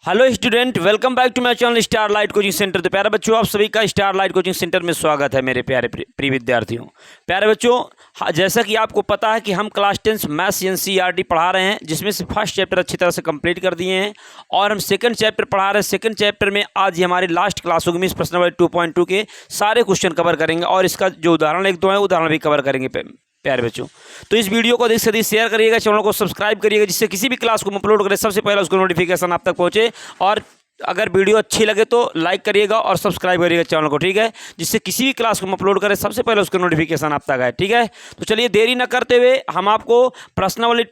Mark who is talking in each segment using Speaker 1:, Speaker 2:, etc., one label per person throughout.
Speaker 1: Hello student, welcome back to my channel Star Light coaching centre. तो प्यारे बच्चों, आप सभी का स्टार लाइट कोचिंग सेंटर में स्वागत है मेरे प्यारे प्रिय विद्यार्थियों। प्यारे बच्चों, जैसा कि आपको पता है कि हम क्लास 10 मैथ्स एनसीईआरटी पढ़ा रहे हैं, जिसमें से फर्स्ट चैप्टर अच्छी तरह से कंप्लीट कर दिए हैं और हम सेकंड चैप्टर पढ़ा रहे हैं। सेकंड चैप्टर में आज ही हमारी लास्ट क्लास होगी। इस प्रश्न वाले 2.2 के सारे क्वेश्चन कवर करेंगे और इसका जो उदाहरण एक दो है उदाहरण भी कवर करेंगे प्यारे बच्चों। तो इस वीडियो को अधिक से अधिक शेयर करिएगा, चैनल को सब्सक्राइब करिएगा, जिससे किसी भी क्लास को हम अपलोड करें सबसे पहले उसको नोटिफिकेशन आप तक पहुंचे। और अगर वीडियो अच्छी लगे तो लाइक करिएगा और सब्सक्राइब करिएगा चैनल को, ठीक है, जिससे किसी भी क्लास को हम अपलोड करें सबसे पहले उसका नोटिफिकेशन आप तक आए, ठीक है। तो चलिए देरी न करते हुए हम आपको प्रश्नावली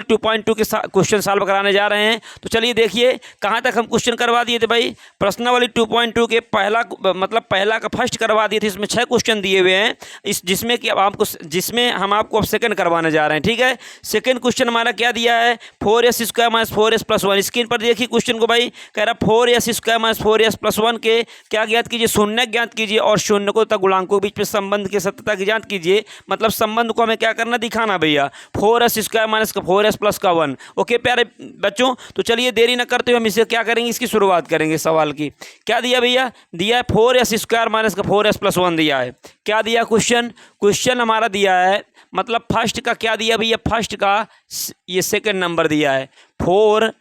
Speaker 1: 2.2 के क्वेश्चन सॉल्व कराने जा रहे हैं। तो चलिए देखिए कहाँ तक हम क्वेश्चन करवा दिए थे भाई। प्रश्नावली 2.2 के पहला का फर्स्ट करवा दिए थे। इसमें 6 क्वेश्चन दिए हुए हैं, जिसमें हम आपको अब सेकंड करवाने जा रहे हैं, ठीक है। सेकंड क्वेश्चन हमारा क्या दिया है, 4s² - 4s + 1। स्क्रीन पर देखिए क्वेश्चन को भाई। कह रहा 4s² - 4s + 1 के क्या ज्ञात कीजिए, शून्य ज्ञात कीजिए और शून्य को तथा गुणांकों के बीच में संबंध की सत्यता की जांच कीजिए। मतलब संबंध को हमें क्या करना, दिखाना भैया। 4s² - 4s + 1। ओके प्यारे बच्चों, तो चलिए देरी न करते हुए हम इसे क्या करेंगे, इसकी शुरुआत करेंगे सवाल की। क्या दिया भैया, दिया है 4s² - 4s + 1 दिया है। क्या दिया क्वेश्चन हमारा दिया है, मतलब फर्स्ट का क्या दिया भैया, फर्स्ट का ये सेकंड नंबर दिया है 4s²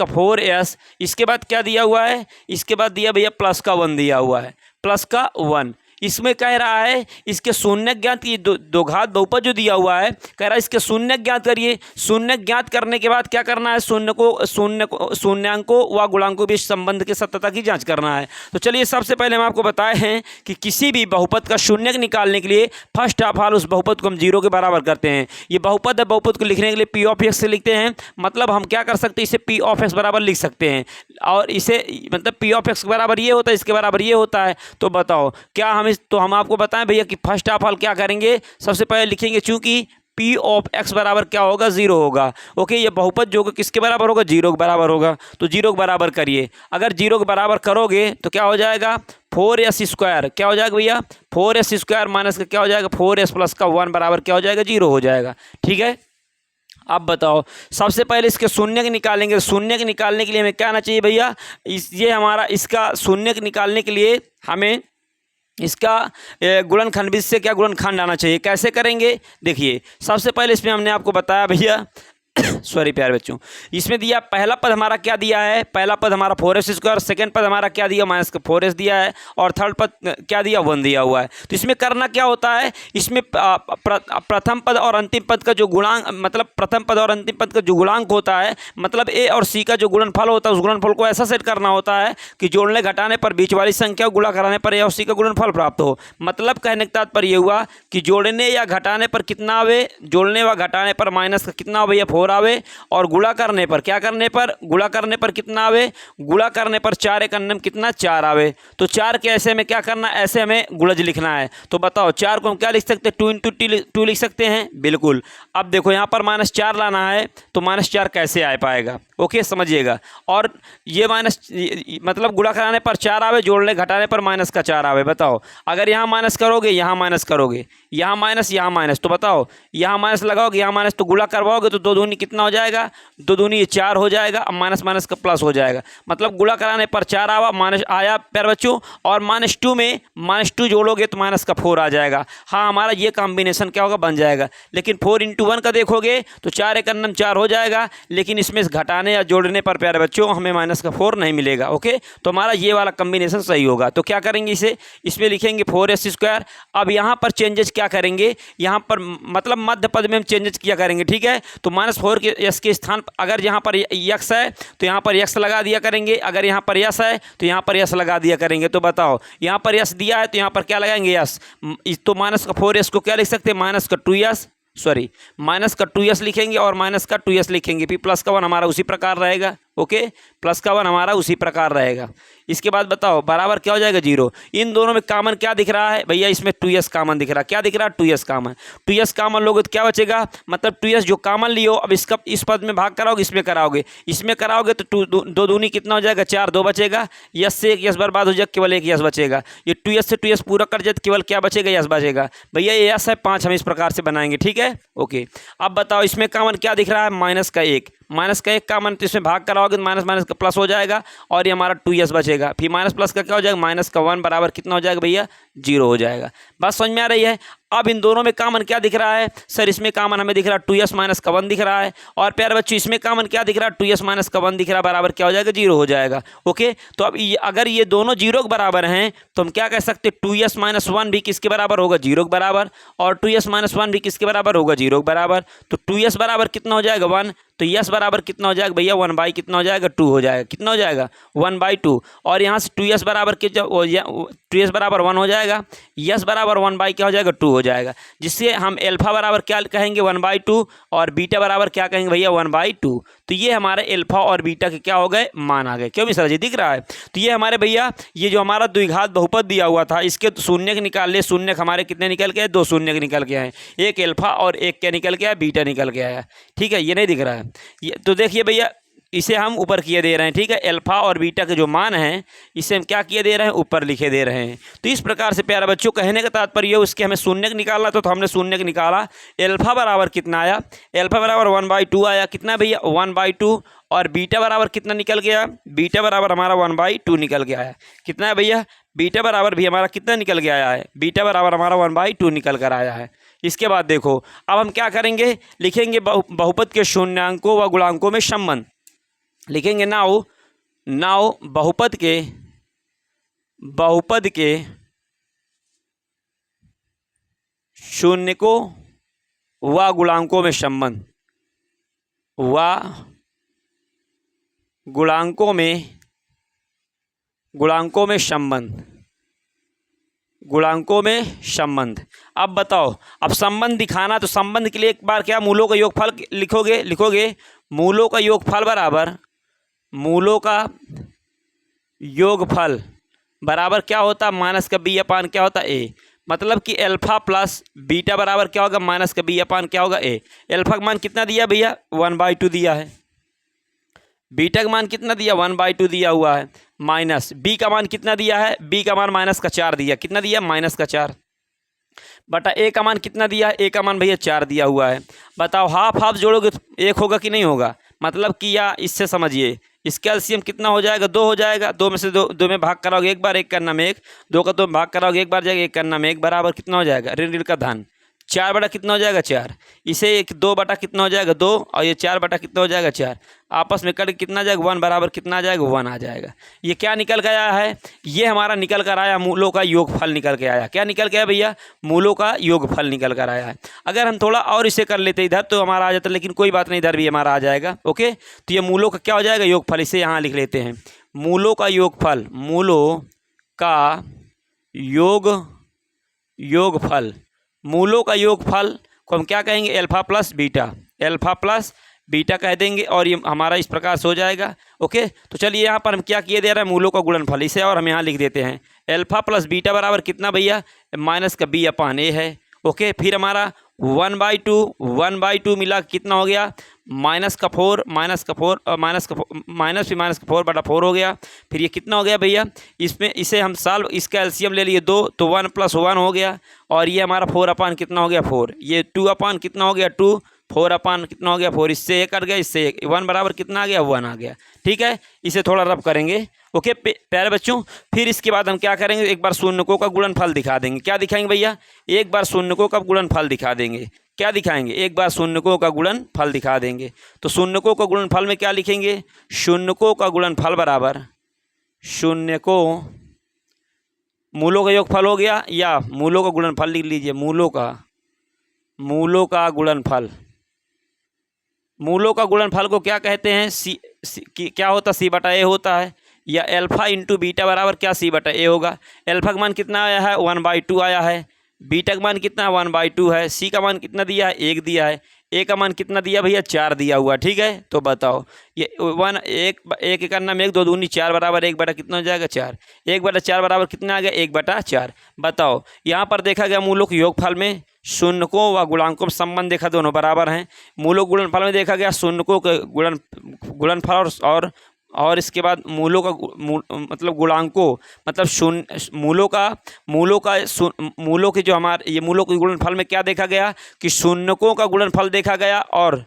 Speaker 1: - 4s। इसके बाद क्या दिया हुआ है, इसके बाद दिया भैया +1 दिया हुआ है, +1। इसमें कह रहा है इसके शून्य ज्ञात की दो घात बहुपद जो दिया हुआ है, कह रहा है इसके शून्य ज्ञात करिए। शून्य ज्ञात करने के बाद क्या करना है, शून्यांकों व गुणांकों के बीच संबंध के सत्यता की जांच करना है। तो चलिए सबसे पहले हम आपको बताए हैं कि किसी भी बहुपद का शून्य निकालने के लिए फर्स्ट ऑफ ऑल उस बहुपद को हम 0 के बराबर करते हैं। ये बहुपद है, बहुपद को लिखने के लिए p(x) से लिखते हैं। मतलब हम क्या कर सकते हैं, इसे p(x) बराबर लिख सकते हैं और इसे मतलब p(x) के बराबर ये होता है, इसके बराबर ये होता है। तो बताओ क्या हम आपको बताएं भैया कि फर्स्ट ऑफ ऑल क्या करेंगे, सबसे पहले लिखेंगे चूंकि p(x) बराबर क्या होगा, 0 होगा। ओके, ये बहुपद जो किसके बराबर होगा, 0 के बराबर होगा। तो 0 के बराबर करिए। अगर 0 के बराबर करोगे तो क्या हो जाएगा, 4s²। क्या हो जाएगा भैया, 4s² माइनस का क्या हो जाएगा, 4s + 1 बराबर क्या हो जाएगा, 0 हो जाएगा, ठीक है। अब बताओ सबसे पहले इसके शून्य के निकालेंगे। शून्य के निकालने के लिए हमें क्या आना चाहिए भैया, इसका शून्य के निकालने के लिए हमें इसका गुणनखंड भी से क्या गुणनखंड आना चाहिए। कैसे करेंगे, देखिए सबसे पहले इसमें हमने आपको बताया भैया सॉरी प्यारे बच्चों, इसमें दिया पहला पद हमारा क्या दिया है, पहला पद हमारा 4s², सेकंड पद हमारा क्या दिया, -4s दिया है और थर्ड पद क्या दिया, 1 दिया हुआ है। तो इसमें करना क्या होता है, इसमें प्रथम पद और अंतिम पद का जो गुणांक, मतलब प्रथम पद और अंतिम पद का जो गुणांक होता है, मतलब a और c का जो गुणनफल होता है, उस गुणनफल को ऐसा सेट करना होता है कि जोड़ने घटाने पर बीच वाली संख्या गुणा कराने पर a और c का गुणनफल प्राप्त हो। मतलब कहने का तात्पर्य यह हुआ कि जोड़ने या घटाने पर कितना आवे, जोड़ने व घटाने पर माइनस का कितना आवे, 4 आवे और गुणा करने पर क्या करने पर, गुणा करने पर कितना आवे, गुणा करने पर 4 × 9 कितना, 4 आवे। तो 4 के ऐसे में क्या करना, ऐसे हमें गुणज लिखना है। तो बताओ 4 को हम क्या लिख सकते हैं, 2 × 2 लिख सकते हैं, बिल्कुल। अब देखो यहाँ पर -4 लाना है तो -4 कैसे आ पाएगा, ओके समझिएगा। और ये मतलब गुणा कराने पर 4 आवे, जोड़ने घटाने पर -4 आवे। बताओ अगर यहाँ माइनस करोगे, यहाँ माइनस करोगे, यहाँ माइनस, यहाँ माइनस, तो बताओ यहाँ माइनस लगाओगे, यहाँ माइनस, तो गुणा करवाओगे तो 2 दूनी कितना हो जाएगा, 2 दूनी 4 हो जाएगा। अब माइनस माइनस का प्लस हो जाएगा। मतलब गुणा कराने पर 4 आवा, माइनस आया प्यारे बच्चों, और -2 में -2 जोड़ोगे तो माइनस का 4 आ जाएगा। हाँ, हमारा ये कॉम्बिनेशन क्या होगा, बन जाएगा। लेकिन 4 × 1 का देखोगे तो 4 × 9 4 हो जाएगा, लेकिन इसमें घटाने या जोड़ने पर प्यारे बच्चों हमें माइनस का 4 नहीं मिलेगा। ओके, तो हमारा ये वाला कॉम्बिनेशन सही होगा। तो क्या करेंगे, इसमें लिखेंगे 4s²। अब यहाँ पर चेंजेस क्या करेंगे, यहाँ पर मतलब मध्य पद में हम चेंजेस किया करेंगे, ठीक है। तो -4 के s के स्थान अगर यहाँ पर x है तो यहाँ पर x लगा दिया करेंगे, अगर यहाँ पर s है तो यहाँ पर s लगा दिया करेंगे। तो बताओ यहाँ पर s दिया है तो यहाँ पर क्या लगाएंगे, s। तो -4s को क्या लिख सकते हैं, -2s लिखेंगे और -2s लिखेंगे। फिर +1 हमारा उसी प्रकार रहेगा। ओके, +1 हमारा उसी प्रकार रहेगा। इसके बाद बताओ बराबर क्या हो जाएगा, 0। इन दोनों में कॉमन क्या दिख रहा है भैया, इसमें 2s कॉमन दिख रहा है। क्या दिख रहा है, 2s कॉमन। 2s कॉमन लोगे तो क्या बचेगा, मतलब 2s जो कॉमन लियो, अब इसका इस पद में भाग कराओगे, इसमें कराओगे तो 2 दूनी कितना हो जाएगा, 4, 2 बचेगा। यस से एक यस बर्बाद हो जाएगा, केवल एक यस बचेगा। ये 2s से 2s पूरा कट जाए, केवल क्या बचेगा, यस बचेगा। भैया ये यस है 5, हम इस प्रकार से बनाएंगे, ठीक है। ओके, अब बताओ इसमें कॉमन क्या दिख रहा है, -1। माइनस का 1 कॉमन, तो इसमें भाग कराओगे तो माइनस माइनस का प्लस हो जाएगा और ये हमारा 2s बचेगा। फिर माइनस प्लस का क्या हो जाएगा, माइनस का 1 बराबर कितना हो जाएगा भैया, 0 हो जाएगा। बात समझ में आ रही है। अब इन दोनों में कॉमन क्या दिख रहा है सर, इसमें कॉमन हमें दिख रहा है 2s माइनस का 1 दिख रहा है, और प्यारे बच्चों इसमें कॉमन क्या दिख रहा है, 2s माइनस का 1 दिख रहा है, बराबर क्या हो जाएगा, 0 हो जाएगा। ओके, तो अब अगर ये दोनों 0 के बराबर हैं तो हम क्या कह सकते हैं, 2s माइनस 1 भी किसके बराबर होगा, 0 के बराबर, और 2s माइनस 1 भी किसके बराबर होगा, 0 के बराबर। तो 2s बराबर कितना हो जाएगा, 1, तो यस बराबर कितना हो जाएगा भैया, 1 कितना हो जाएगा, 2 हो जाएगा। कितना हो जाएगा, 1/2, और यहाँ से 2s बराबर 2s बराबर 1 हो जाएगा, यस बराबर 1 क्या हो जाएगा, 2 हो जाएगा, जिससे हम एल्फा बराबर क्या कहेंगे, 1/2, और बीटा बराबर क्या कहेंगे भैया, 1/2। तो ये हमारे एल्फा और बीटा के क्या हो गए, मान आ गए। क्यों भी सर जी दिख रहा है। तो ये हमारे भैया ये जो हमारा द्विघात बहुपद दिया हुआ था, इसके शून्य के निकाल ले, शून्य हमारे कितने निकल के आए, 2 शून्य के निकल के आए, एक एल्फा और एक क्या निकल के आया, बीटा निकल के आया। ठीक है, ये नहीं दिख रहा है ये, तो देखिए भैया इसे हम ऊपर किए दे रहे हैं। ठीक है, एल्फा और बीटा के जो मान हैं इसे हम क्या किए दे रहे हैं, ऊपर लिखे दे रहे हैं। तो इस प्रकार से प्यारे बच्चों कहने का तात्पर्य उसके हमें शून्य निकालना, तो हमने शून्य निकाला। एल्फा बराबर कितना आया, एल्फा बराबर 1/2 आया। कितना भैया, 1/2, और बीटा बराबर कितना निकल गया, बीटा बराबर हमारा 1/2 निकल के आया। कितना है भैया, बीटा बराबर भी हमारा कितना निकल के आया है, बीटा बराबर हमारा 1/2 निकल कर आया है। इसके बाद देखो अब हम क्या करेंगे, लिखेंगे बहुपद के शून्यांकों व गुणांकों में संबंध। लिखेंगे नाउ बहुपद के शून्यकों व गुणांकों में संबंध, गुणांकों में संबंध। अब बताओ, अब संबंध दिखाना, तो संबंध के लिए एक बार क्या मूलों का योगफल लिखोगे मूलों का योगफल बराबर क्या होता है, माइनस का बी अपान क्या होता है, ए। मतलब कि एल्फा प्लस बीटा बराबर क्या होगा, माइनस का बी अपान क्या होगा, ए। एल्फा का मान कितना दिया भैया, 1/2 दिया है। बीटा का मान कितना दिया, 1/2 दिया हुआ है। माइनस बी का मान कितना दिया है, बी का मान माइनस का 4 दिया। कितना दिया, माइनस का 4, बटा ए का मान कितना दिया, ए का मान भैया 4 दिया हुआ है। बताओ हाफ हाफ जोड़ोगे तो 1 होगा कि नहीं होगा, मतलब कि या इससे समझिए इसका एलसीएम कितना हो जाएगा, 2 हो जाएगा। 2 में से 2 में भाग कराओगे एक बार, 1 करना में 1, 2 का 2 में भाग कराओगे एक बार जाएगा, 1 करना में 1 बराबर कितना हो जाएगा, ऋण ऋण का धन, 4 बटा कितना हो जाएगा, 4। इसे 2 बटा कितना हो जाएगा, 2, और ये 4 बटा कितना हो जाएगा, 4। आपस में कट कितना आ जाएगा, 1 बराबर कितना आ जाएगा, 1 आ जाएगा। ये क्या निकल के आया है, ये हमारा निकल कर आया मूलों का योगफल निकल के आया। क्या निकल के आया भैया, मूलों का योगफल निकल कर आया है। अगर हम थोड़ा और इसे कर लेते इधर तो हमारा आ जाता, लेकिन कोई बात नहीं, इधर भी हमारा आ जाएगा। ओके, तो ये मूलों का क्या हो जाएगा, योगफल। इसे यहाँ लिख लेते हैं, मूलों का योगफल, मूलों का योगफल। मूलों का योगफल को हम क्या कहेंगे, एल्फा प्लस बीटा कह देंगे, और ये हमारा इस प्रकार से हो जाएगा। ओके, तो चलिए यहाँ पर हम क्या किए दे रहे हैं, मूलों का गुणनफल। इसे और हम यहाँ लिख देते हैं, एल्फा प्लस बीटा बराबर कितना भैया, माइनस का बी अपान ए है। ओके, फिर हमारा 1/2 मिला कितना हो गया, माइनस का 4 माइनस का 4 बटा 4 हो गया। फिर ये कितना हो गया भैया, इसमें इसे हम सॉल्व, इसका एलसीएम ले लिए 2, तो 1 + 1 हो गया, और ये हमारा 4 अपान कितना हो गया, 4। ये 2 अपान कितना हो गया, 2, 4 अपान कितना हो गया, 4। इससे 1 कट गया, इससे 1 बराबर कितना आ गया, 1 आ गया। ठीक है, इसे थोड़ा रब करेंगे। ओके प्यारे बच्चों, फिर इसके बाद हम क्या करेंगे, एक बार शून्यकों का गुणनफल दिखा देंगे। क्या दिखाएंगे भैया, एक बार शून्यकों का गुणनफल दिखा देंगे। क्या दिखाएंगे, एक बार शून्यकों का गुणनफल दिखा देंगे। तो शून्यकों का गुणनफल में क्या लिखेंगे, शून्यकों का गुणनफल बराबर शून्यकों, मूलों का योगफल हो गया, या मूलों का गुणनफल लिख लीजिए, मूलों का गुणनफल। मूलों का गुणनफल को क्या कहते हैं, क्या होता है, सी बटा ए होता है, या एल्फा इंटू बीटा बराबर क्या, सी बटा ए होगा। एल्फा का मान कितना आया है, 1/2 आया है। बीटा का मान कितना, 1/2 है। सी का मान कितना दिया है, 1 दिया है। ए का मान कितना दिया भैया, 4 दिया हुआ। ठीक है, तो बताओ ये 1 करना में 1, 2 दूनी 4 बराबर 1 बटा कितना हो जाएगा, 4। 1 बटा 4 बराबर कितना आ गया, 1 बटा 4। बताओ यहाँ पर देखा गया मूलों के योगफल में शून्यकों व गुणांकों में संबंध देखा, दोनों बराबर हैं। मूलों गुणनफल में देखा गया शून्यकों के गुणनफल और इसके बाद मूलों का मतलब गुणांकों, मतलब मूलों के जो हमारे ये मूलों के गुणनफल में क्या देखा गया कि शून्यकों का गुणनफल देखा गया और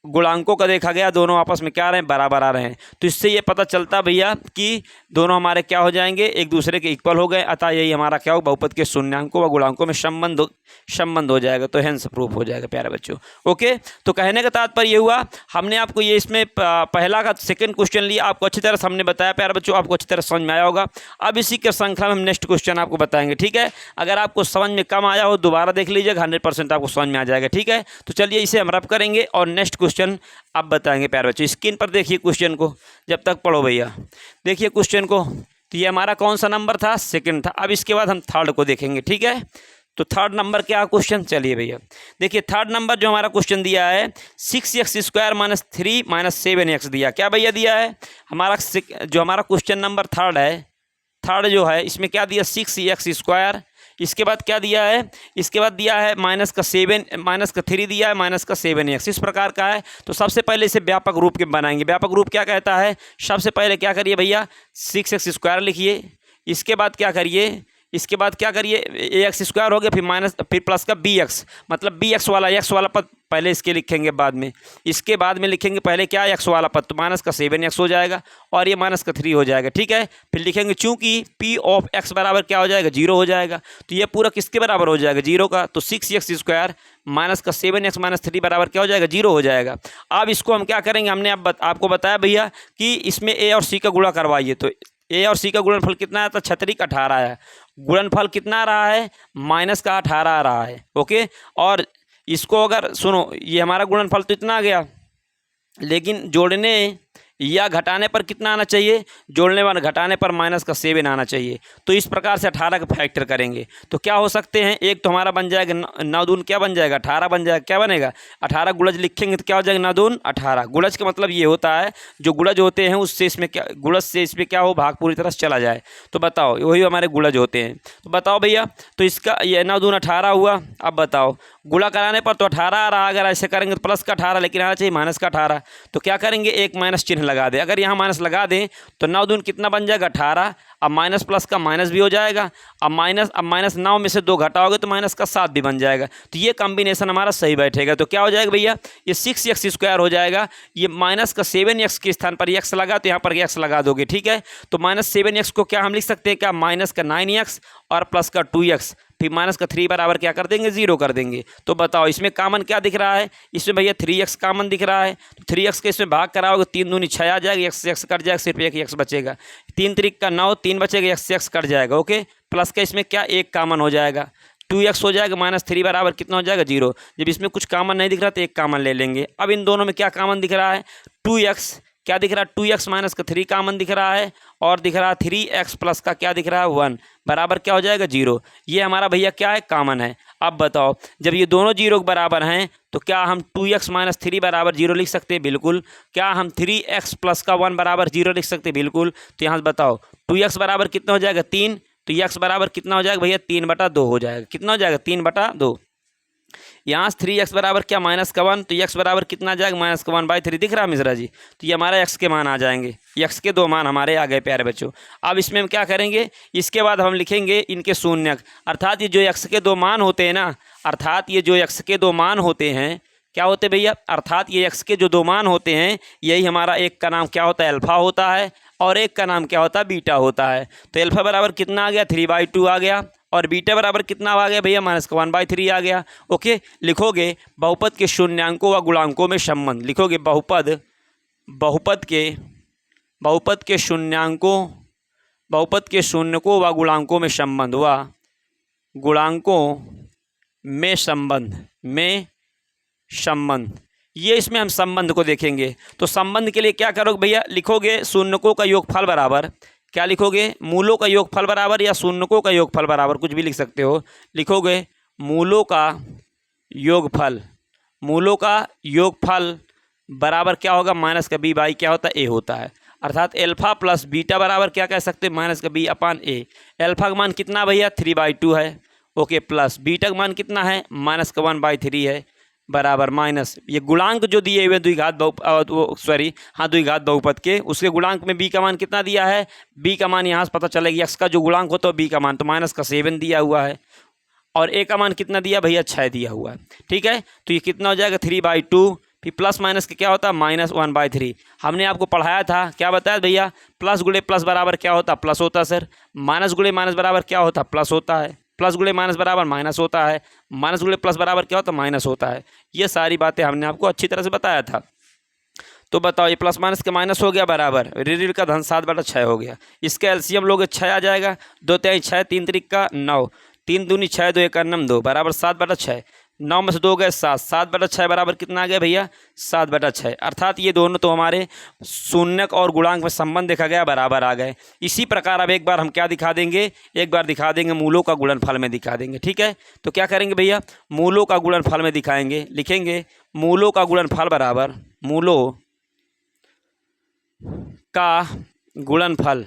Speaker 1: गुणांकों का देखा गया, दोनों आपस में क्या आ रहे हैं, बराबर आ रहे हैं। तो इससे ये पता चलता भैया कि दोनों हमारे क्या हो जाएंगे, एक दूसरे के इक्वल हो गए। अतः यही हमारा क्या हो, बहुपद के शून्यांकों व गुणांकों में संबंध हो जाएगा। तो हेंस प्रूफ हो जाएगा प्यारे बच्चों। ओके, तो कहने का तात्पर्य ये हुआ, हमने आपको ये इसमें पहला का सेकंड क्वेश्चन लिया, आपको अच्छी तरह से हमने बताया प्यारे बच्चों, आपको अच्छी तरह समझ में आया होगा। अब इसी के श्रृंखला में हम नेक्स्ट क्वेश्चन आपको बताएंगे, ठीक है। अगर आपको समझ में कम आया हो दोबारा देख लीजिएगा, 100% आपको समझ में आ जाएगा, ठीक है। तो चलिए इसे हम रब करेंगे और नेक्स्ट क्वेश्चन आप बताएंगे प्यारे बच्चों। स्क्रीन पर देखिए क्वेश्चन को, जब तक पढ़ो भैया, देखिए क्वेश्चन को। तो ये हमारा कौन सा नंबर था, सेकंड था। अब इसके बाद हम थर्ड को देखेंगे, ठीक है। तो थर्ड नंबर क्या क्वेश्चन, चलिए भैया देखिए थर्ड नंबर जो हमारा क्वेश्चन दिया है 6x² - 3 - 7x दिया। क्या भैया दिया है हमारा, जो हमारा क्वेश्चन नंबर थर्ड है, थर्ड जो है इसमें क्या दिया, 6x²। इसके बाद क्या दिया है, इसके बाद दिया है -3 दिया है -7x, इस प्रकार का है। तो सबसे पहले इसे व्यापक रूप के बनाएंगे। व्यापक रूप क्या कहता है, सबसे पहले क्या करिए भैया, 6x² लिखिए। इसके बाद क्या करिए, इसके बाद क्या करिए, ax² हो गया, फिर प्लस का bx, मतलब bx वाला x वाला पद पहले इसके लिखेंगे, बाद में इसके बाद में लिखेंगे पहले क्या, x वाला पद, तो -7x हो जाएगा और ये -3 हो जाएगा, ठीक है। फिर लिखेंगे चूंकि p ऑफ x बराबर क्या हो जाएगा, 0 हो जाएगा। तो ये पूरा किसके बराबर हो जाएगा, 0 का। तो 6x² -7x - 3 बराबर क्या हो जाएगा, 0 हो जाएगा। अब इसको हम क्या करेंगे, हमने अब आपको बताया भैया कि इसमें a और c का गुणा करवाइए। तो a और c का गुणनफल कितना है, तो 36 का 18 है। गुणनफल कितना आ रहा है, -18 आ रहा है। ओके, और इसको अगर सुनो, ये हमारा गुणनफल तो इतना आ गया, लेकिन जोड़ने या घटाने पर कितना आना चाहिए, जोड़ने वाला घटाने पर -7 आना चाहिए। तो इस प्रकार से 18 का फैक्टर करेंगे तो क्या हो सकते हैं, एक तो हमारा बन जाएगा 9 दून क्या बन जाएगा, 18 बन जाएगा। क्या बनेगा, 18 गुणज लिखेंगे तो क्या हो जाएगा, 9 दून 18। गुणज का मतलब ये होता है जो गुणज होते हैं उससे इसमें क्या, गुणज से इसमें क्या हो, भाग पूरी तरह से चला जाए। तो बताओ, वही हमारे गुणज होते हैं। तो बताओ भैया, तो इसका ये 9 दून 18 हुआ। अब बताओ, गुणा कराने पर तो 18 आ रहा, अगर ऐसे करेंगे तो प्लस का 18, लेकिन आना चाहिए माइनस का 18। तो क्या करेंगे, एक माइनस चिन्ह लगा दें। अगर यहाँ माइनस लगा दें तो 9 दून कितना बन जाएगा, 18। अब माइनस प्लस का माइनस भी हो जाएगा। अब माइनस 9 में से 2 घटाओगे तो माइनस का 7 भी बन जाएगा। तो ये कॉम्बिनेशन हमारा सही बैठेगा। तो क्या हो जाएगा भैया, ये 6x² हो जाएगा। ये माइनस का 7x के स्थान पर x लगा तो यहाँ पर x लगा दोगे, ठीक है। तो -7x को क्या हम लिख सकते हैं, क्या, माइनस का 9x और प्लस का 2x, फिर माइनस का 3 बराबर क्या कर देंगे, 0 कर देंगे। तो बताओ इसमें कॉमन क्या दिख रहा है, इसमें भैया 3x कॉमन दिख रहा है। तो 3x के इसमें भाग कराओगे 3 दूनी 6 आ जाएगा, x कट जाएगा, सिर्फ एक x बचेगा। 3 त्रिक का 9, 3 बचेगा, x कट जाएगा। ओके, प्लस का इसमें क्या, 1 कॉमन हो जाएगा, 2x हो जाएगा, -3 बराबर कितना हो जाएगा, 0। जब इसमें कुछ कॉमन नहीं दिख रहा तो 1 कॉमन ले लेंगे। अब इन दोनों में क्या कॉमन दिख रहा है, 2x, क्या दिख रहा है, 2x माइनस का 3 कॉमन दिख रहा है, और दिख रहा है 3x प्लस का क्या दिख रहा है, 1 बराबर क्या हो जाएगा, 0। ये हमारा भैया क्या है, कॉमन है। अब बताओ, जब ये दोनों 0 के बराबर हैं तो क्या हम 2x - 3 बराबर 0 लिख सकते हैं, बिल्कुल। क्या हम 3x प्लस का 1 बराबर 0 लिख सकते हैं, बिल्कुल। तो यहाँ से बताओ 2x बराबर कितना हो जाएगा, 3। तो x बराबर कितना हो जाएगा भैया, 3/2 हो जाएगा। कितना हो जाएगा, 3/2। यहाँ से 3x बराबर क्या, -1, तो x बराबर कितना आ जाएगा, -1/3 दिख रहा है मिश्रा जी। तो ये हमारा x के मान आ जाएंगे, x के 2 मान हमारे आ गए प्यारे बच्चों। अब इसमें हम क्या करेंगे, इसके बाद हम लिखेंगे इनके शून्यक, अर्थात ये जो x के 2 मान होते हैं ना, अर्थात ये जो x के 2 मान होते हैं, क्या होते भैया, अर्थात ये x के जो 2 मान होते हैं, यही हमारा एक का नाम क्या होता है, अल्फ़ा होता है, और एक का नाम क्या होता है, बीटा होता है। तो अल्फ़ा बराबर कितना आ गया, 3/2 आ गया, और बीटा बराबर कितना आ गया भैया, -1/3 आ गया। ओके, लिखोगे बहुपद के शून्यांकों व गुणांकों में संबंध, लिखोगे बहुपद के शून्यकों व गुणांकों में संबंध, व गुणांकों में संबंध, ये इसमें हम संबंध को देखेंगे। तो संबंध के लिए क्या करोगे भैया, लिखोगे शून्यकों का योगफल बराबर, क्या लिखोगे, मूलों का योगफल बराबर, या शून्यकों का योगफल बराबर, कुछ भी लिख सकते हो। लिखोगे मूलों का योगफल बराबर क्या होगा, माइनस का b/, क्या होता है, a होता है। अर्थात अल्फ़ा प्लस बीटा बराबर क्या कह सकते हैं, -b/a। अल्फ़ा का मान कितना भैया, 3/2 है। ओके, प्लस बीटा का मान कितना है, -1/3 है, बराबर माइनस ये गुणांक जो दिए हुए द्विघात बहुपद के, उसके गुणांक में b का मान कितना दिया है, b का मान यहाँ से पता चलेगा, x का जो गुणांक होता है b का मान तो -7 दिया हुआ है, और a का मान कितना दिया भैया, 6 दिया हुआ है। ठीक है, तो ये कितना हो जाएगा, 3/2, फिर प्लस माइनस के क्या होता है -1/3। हमने आपको पढ़ाया था, क्या बताया भैया, प्लस गुणे प्लस बराबर क्या होता है, प्लस होता है सर। माइनस गुणे माइनस बराबर क्या होता है, प्लस होता है। प्लस गुणे माइनस बराबर माइनस होता है। माइनस गुणे प्लस बराबर क्या होता है, माइनस होता है। ये सारी बातें हमने आपको अच्छी तरह से बताया था। तो बताओ, ये प्लस माइनस के माइनस हो गया बराबर, ऋण का धन 7/6 हो गया। इसका एलसीएम लोगे 6 आ जाएगा, 2 तिहाई 6, 3 त्रिका 9, 3 दूनी 6, 2 एक 9 बराबर 7/6। 9 में से 2 गए 7, 7/6 बराबर कितना आ गया भैया, 7/6। अर्थात ये दोनों तो हमारे शून्यक और गुणांक में संबंध देखा गया, बराबर आ गए। इसी प्रकार अब एक बार हम क्या दिखा देंगे, एक बार दिखा देंगे मूलों का गुणनफल में दिखा देंगे। ठीक है, तो क्या करेंगे भैया, मूलों का गुणनफल में दिखाएंगे। लिखेंगे मूलों का गुणनफल बराबर मूलों का गुणनफल।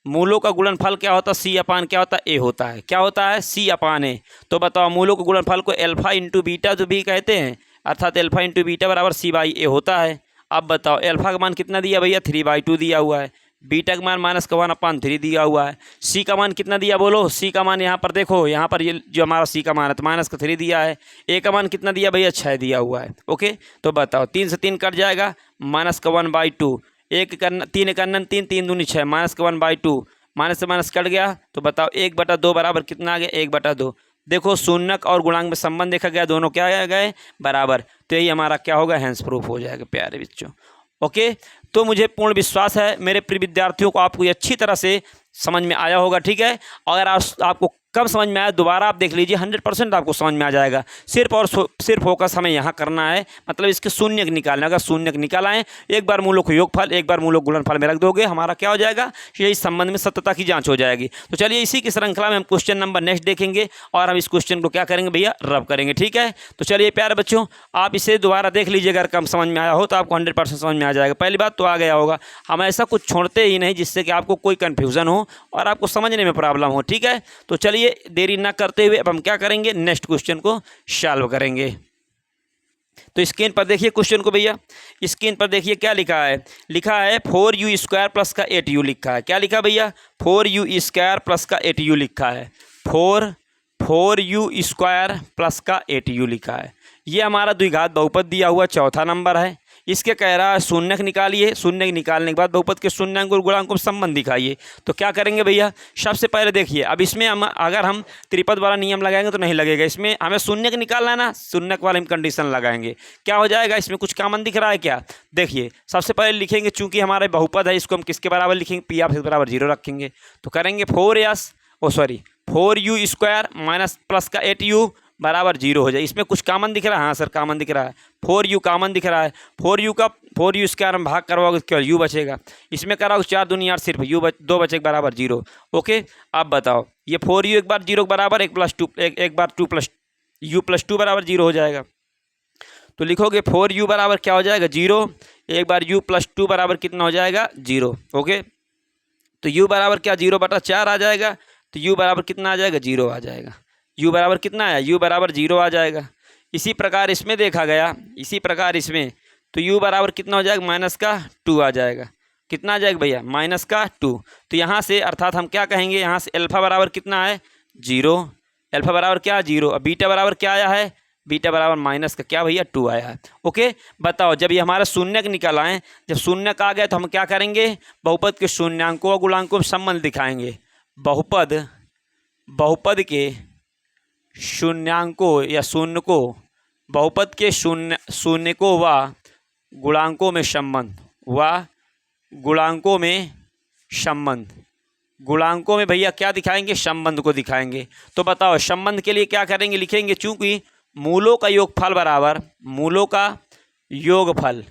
Speaker 1: मूलों का गुणनफल क्या होता है, सी अपान क्या होता है, ए होता है। क्या होता है, सी अपान ए। तो बताओ, मूलों के गुणनफल को अल्फा इंटू बीटा जो भी कहते हैं, अर्थात अल्फा इंटू बीटा बराबर c/a होता है। अब बताओ, अल्फा का मान कितना दिया भैया, 3/2 दिया हुआ है। बीटा का मान -1/3 दिया हुआ है। सी का मान कितना दिया बोलो, सी का मान यहाँ पर देखो, यहाँ पर ये जो हमारा सी का मान है तो -3 दिया है। ए का मान कितना दिया भैया, 6 दिया हुआ है। ओके, तो बताओ, 3 से 3 कट जाएगा, -1/2, 3 एक 3, 3 दूनी 6, -1/2, माइनस से माइनस कट गया। तो बताओ 1/2 बराबर कितना आ गया, 1/2। देखो, शून्यक और गुणांक में संबंध देखा गया, दोनों क्या आ गए, बराबर। तो यही हमारा क्या होगा, हैंस प्रूफ हो जाएगा प्यारे बच्चों। ओके, तो मुझे पूर्ण विश्वास है मेरे प्रिय विद्यार्थियों को आपको ये अच्छी तरह से समझ में आया होगा। ठीक है, अगर आपको कब समझ में आया, दोबारा आप देख लीजिए, 100% आपको समझ में आ जाएगा। सिर्फ और सिर्फ फोकस हमें यहाँ करना है, मतलब इसके शून्यक निकालना। अगर शून्यक निकाल आए, एक बार मूलों को योगफल, एक बार मूलों को गुणनफल में रख दोगे, हमारा क्या हो जाएगा, यही संबंध में सत्यता की जांच हो जाएगी। तो चलिए, इसी की श्रृंखला में हम क्वेश्चन नंबर नेक्स्ट देखेंगे और हम इस क्वेश्चन को क्या करेंगे भैया, रब करेंगे। ठीक है, तो चलिए प्यारे बच्चों, आप इसे दोबारा देख लीजिए। अगर कम समझ में आया हो तो आपको 100% समझ में आ जाएगा। पहली बात तो आ गया होगा, हम ऐसा कुछ छोड़ते ही नहीं जिससे कि आपको कोई कन्फ्यूज़न हो और आपको समझने में प्रॉब्लम हो। ठीक है, तो चलिए देरी न करते हुए अब हम क्या करेंगे, नेक्स्ट क्वेश्चन को सॉल्व करेंगे। तो स्क्रीन पर देखिए क्वेश्चन को भैया, स्क्रीन पर देखिए क्या लिखा है, लिखा है 4u² प्लस का 8u लिखा है। क्या लिखा भैया, 4u² प्लस का 8u लिखा है। 4u² प्लस का 8u लिखा है। ये हमारा द्विघात बहुपद दिया हुआ चौथा नंबर है। इसके कह रहा है शून्यक निकालिए, शून्यक निकालने के बाद बहुपद के शून्याङ्क और गुणांकों में संबंध दिखाइए। तो क्या करेंगे भैया, सबसे पहले देखिए, अब इसमें हम अगर हम त्रिपद वाला नियम लगाएंगे तो नहीं लगेगा। इसमें हमें शून्यक निकालना है ना, शून्यक वाले हम कंडीशन लगाएंगे। क्या हो जाएगा, इसमें कुछ कॉमन दिख रहा है क्या, देखिए सबसे पहले लिखेंगे, चूंकि हमारे बहुपद है, इसको हम किसके बराबर लिखेंगे, पी ऑफ बराबर 0 रखेंगे। तो करेंगे 4u² माइनस प्लस का 8u बराबर 0 हो जाए। इसमें कुछ कॉमन दिख रहा है, हाँ सर कॉमन दिख रहा है, 4u कॉमन दिख रहा है। 4u² हम भाग करवाओगे तो केवल u बचेगा। इसमें कराओगे 4 दूनी 8, सिर्फ दो बचेगा बराबर 0। ओके, अब बताओ, ये 4u एक बार 0 बराबर एक बार 2 प्लस u + 2 बराबर 0 हो जाएगा। तो लिखोगे 4u बराबर क्या हो जाएगा, 0, एक बार u + 2 बराबर कितना हो जाएगा, 0। ओके, तो u बराबर क्या, 0/4 आ जाएगा। तो u बराबर कितना आ जाएगा, 0 आ जाएगा। u बराबर कितना आया, u बराबर 0 आ जाएगा। इसी प्रकार इसमें देखा गया, इसी प्रकार इसमें तो u बराबर कितना हो जाएगा, -2 आ जाएगा। कितना आ जाएगा भैया, -2। तो यहाँ से अर्थात हम क्या कहेंगे, यहाँ से अल्फा बराबर कितना है, 0। अल्फा बराबर क्या, 0। और बीटा बराबर क्या आया है, बीटा बराबर माइनस का क्या भैया, 2 आया है। ओके, बताओ, जब ये हमारा शून्यक निकल आए, जब शून्यक आ गए तो हम क्या करेंगे, बहुपद के शून्यांकों और गुणांकों में संबंध दिखाएंगे। बहुपद के शून्यांकों या शून्य को, बहुपद के शून्यकों व गुणांकों में संबंध, गुणांकों में भैया क्या दिखाएंगे, संबंध को दिखाएंगे। तो बताओ, संबंध के लिए क्या करेंगे, लिखेंगे, चूंकि मूलों का योगफल बराबर मूलों का योगफल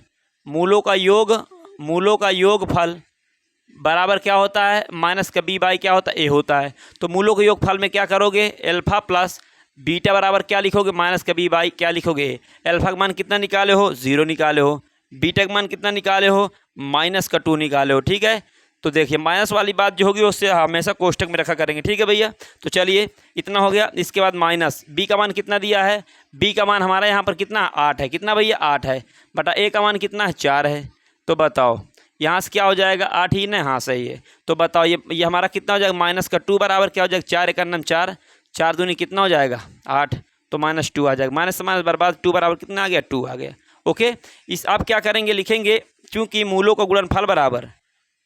Speaker 1: बराबर क्या होता है, माइनस का b/, क्या होता है, a होता है। तो मूलों के योगफल में क्या करोगे, अल्फा प्लस बीटा बराबर क्या लिखोगे, माइनस का b/, क्या लिखोगे, अल्फा का मान कितना निकाले हो, 0 निकाले हो। बीटा का मान कितना निकाले हो, -2 निकाले हो। ठीक है, तो देखिए माइनस वाली बात जो होगी उससे हमेशा कोष्टक में रखा करेंगे। ठीक है भैया, तो चलिए इतना हो गया। इसके बाद माइनस b का मान कितना दिया है, b का मान हमारा यहाँ पर कितना, 8 है। कितना भैया, 8 है, बटा a का मान कितना है, 4 है। तो बताओ यहाँ से क्या हो जाएगा, 8 ही ना, हाँ सही है। तो बताओ ये हमारा कितना हो जाएगा, -2 बराबर क्या हो जाएगा, 4 एक 4, 4 दूनी कितना हो जाएगा, 8। तो -2 आ जाएगा, माइनस से माइनस बर्बाद, 2 बराबर कितना आ गया, 2 आ गया। ओके, इस आप क्या करेंगे, लिखेंगे चूँकि मूलों का गुणनफल बराबर,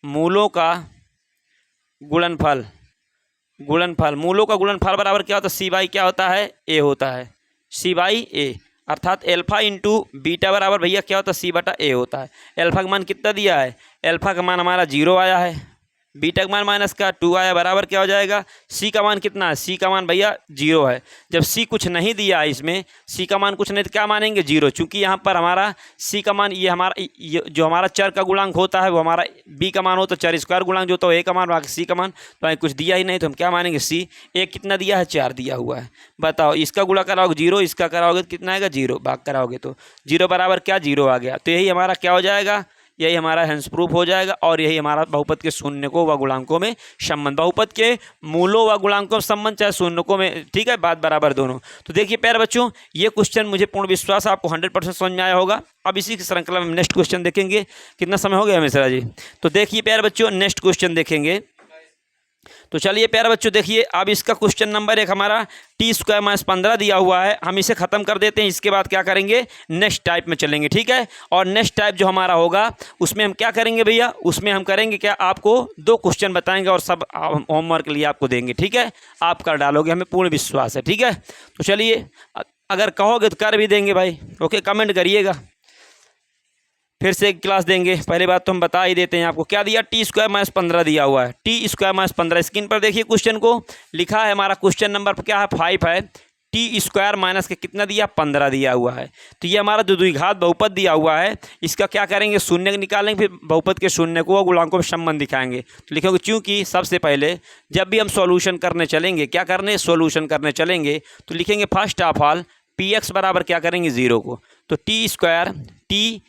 Speaker 1: मूलों का गुणनफल मूलों का गुणनफल बराबर क्या होता है, सी बाई क्या होता है, ए होता है, सी बाई ए, अर्थात एल्फा इंटू बीटा बराबर भैया क्या होता है, सी बटा ए होता है। एल्फा का मान कितना दिया है, एल्फा का मान हमारा 0 आया है, बीटा का मान माइनस का 2 आया, बराबर क्या हो जाएगा, सी का मान कितना है, सी का मान भैया 0 है। जब सी कुछ नहीं दिया है, इसमें सी का मान कुछ नहीं तो क्या मानेंगे 0, चूंकि यहाँ पर हमारा सी का मान ये जो हमारा चर का गुणांक होता है वो हमारा बी का मान होता है, चर स्क्वायर गुणांक जो तो ए का मान, बाकी सी का मान तो कुछ दिया ही नहीं, तो हम क्या मानेंगे सी। ए कितना दिया है, 4 दिया हुआ है। बताओ इसका गुणा कराओगे 0, इसका कराओगे तो कितना आएगा 0, भाग कराओगे तो 0 बराबर क्या 0 आ गया। तो यही हमारा क्या हो जाएगा, यही हमारा हेंस प्रूफ हो जाएगा, और यही हमारा बहुपद के शून्यकों व गुणांकों में संबंध, बहुपद के मूलों व गुणांकों में संबंध चाहे शून्यकों में, ठीक है, बात बराबर दोनों। तो देखिए प्यारे बच्चों, ये क्वेश्चन मुझे पूर्ण विश्वास आपको 100% समझ में आया होगा। अब इसी की श्रृंखला में नेक्स्ट क्वेश्चन देखेंगे। कितना समय हो गया मिश्रा जी, तो देखिए प्यारे बच्चों नेक्स्ट क्वेश्चन देखेंगे। तो चलिए प्यारे बच्चों देखिए, अब इसका क्वेश्चन नंबर 1 हमारा टी स्क्वायर माइनस 15 दिया हुआ है, हम इसे ख़त्म कर देते हैं। इसके बाद क्या करेंगे, नेक्स्ट टाइप में चलेंगे, ठीक है। और नेक्स्ट टाइप जो हमारा होगा उसमें हम क्या करेंगे भैया, उसमें हम करेंगे क्या, आपको 2 क्वेश्चन बताएंगे और सब होमवर्क के लिए आपको देंगे, ठीक है। आप कर डालोगे, हमें पूर्ण विश्वास है, ठीक है। तो चलिए, अगर कहोगे तो कर भी देंगे भाई, ओके, कमेंट करिएगा, फिर से एक क्लास देंगे। पहले बात तो हम बता ही देते हैं आपको, क्या दिया, टी स्क्वायर माइनस 15 दिया हुआ है, टी स्क्वायर माइनस 15। स्क्रीन पर देखिए क्वेश्चन को, लिखा है हमारा क्वेश्चन नंबर क्या है, 5 है। टी स्क्वायर माइनस के कितना दिया, 15 दिया हुआ है। तो ये हमारा द्विघात बहुपद दिया हुआ है, इसका क्या करेंगे, शून्य निकालेंगे, फिर बहुपद के शून्य को गुणांकों में संबंध दिखाएंगे। तो लिखोगे क्योंकि सबसे पहले जब भी हम सॉल्यूशन करने चलेंगे, क्या करने, सॉल्यूशन करने चलेंगे, तो लिखेंगे first of all P x बराबर क्या करेंगे 0 को, तो T square T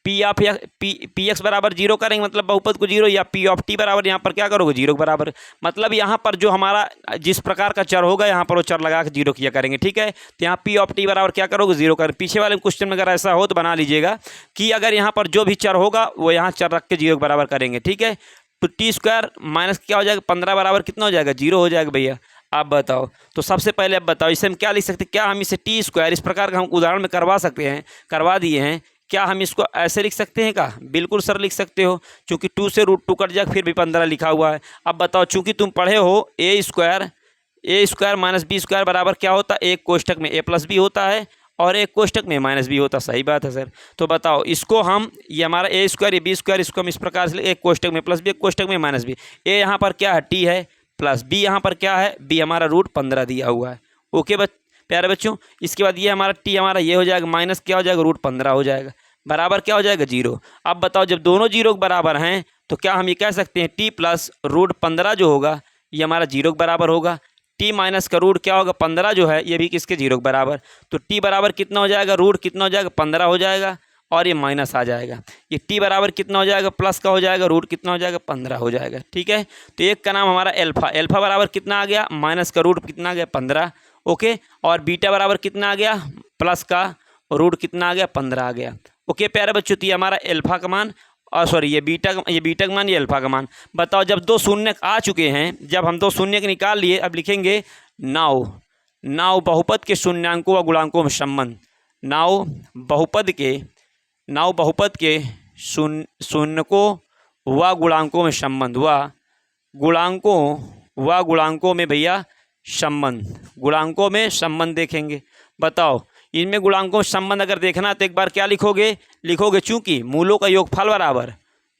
Speaker 1: P x बराबर 0 करेंगे, मतलब बहुपद को 0, या पी ऑफ टी बराबर यहाँ पर क्या करोगे 0 के बराबर, मतलब यहाँ पर जो हमारा जिस प्रकार का चर होगा यहाँ पर वो चर लगा के 0 किया करेंगे, ठीक है। तो यहाँ पी ऑफ टी बराबर क्या करोगे 0 कर, पीछे वाले क्वेश्चन में अगर ऐसा हो तो बना लीजिएगा कि अगर यहाँ पर जो भी चर होगा वो यहाँ चर रख के 0 के बराबर करेंगे, ठीक है। तो टी स्क्वायर माइनस क्या हो जाएगा, 15 बराबर कितना हो जाएगा, 0 हो जाएगा भैया। आप बताओ, तो सबसे पहले आप बताओ इसे हम क्या लिख सकते हैं, क्या हम इसे टी स्क्वायर इस प्रकार का हम उदाहरण में करवा सकते हैं, करवा दिए हैं, क्या हम इसको ऐसे लिख सकते हैं का, बिल्कुल सर लिख सकते हो, चूंकि 2 से √2 कट जाए फिर भी 15 लिखा हुआ है। अब बताओ, चूंकि तुम पढ़े हो ए स्क्वायर माइनस बी स्क्वायर बराबर क्या होता है, एक कोष्टक में ए प्लस बी होता है और एक कोष्टक में माइनस बी होता है, सही बात है सर। तो बताओ इसको हम, ये हमारा ए स्क्वायर ये बी स्क्वायर, इसको हम इस प्रकार से, एक कोष्टक में प्लस बी, एक कोष्टक में माइनस बी, ए यहाँ पर क्या है टी है, प्लस बी यहाँ पर क्या है, बी हमारा √15 दिया हुआ है, ओके प्यारे बच्चों। इसके बाद ये हमारा टी हमारा ये हो जाएगा, माइनस क्या हो जाएगा, √15 हो जाएगा, बराबर क्या हो जाएगा 0। अब बताओ जब दोनों 0 के बराबर हैं तो क्या हम ये कह सकते हैं टी प्लस √15 जो होगा ये हमारा 0 के बराबर होगा, टी माइनस का रूट क्या होगा 15 जो है ये भी किसके 0 के बराबर, तो टी बराबर कितना हो जाएगा, रूट कितना हो जाएगा 15 हो जाएगा, और ये माइनस आ जाएगा, ये टी बराबर कितना हो जाएगा, प्लस का हो जाएगा, रूट कितना हो जाएगा 15 हो जाएगा, ठीक है। तो एक का नाम हमारा एल्फा बराबर कितना आ गया, माइनस का रूट कितना आ गया 15, ओके। और बीटा बराबर कितना आ गया, प्लस का रूट कितना आ गया 15 आ गया, ओके प्यारे बच्चों। तो ये हमारा एल्फा का मान, और सॉरी ये बीटा का मान, ये अल्फा का मान। बताओ जब 2 शून्य आ चुके हैं, जब हम 2 शून्य के निकाल लिए, अब लिखेंगे नाउ बहुपद के शून्यांकों व गुणांकों में संबंध, नाउ बहुपद के शून्यकों व गुणांकों में संबंध, गुणांकों में भैया संबंध, गुणांकों में संबंध देखेंगे। बताओ इनमें गुणांकों में संबंध अगर देखना तो एक बार क्या लिखोगे चूंकि मूलों का योगफल बराबर,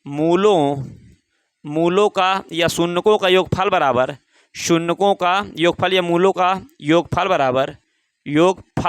Speaker 1: मूलों का या शून्यकों का योगफल बराबर, शून्यकों का योगफल या मूलों का योगफल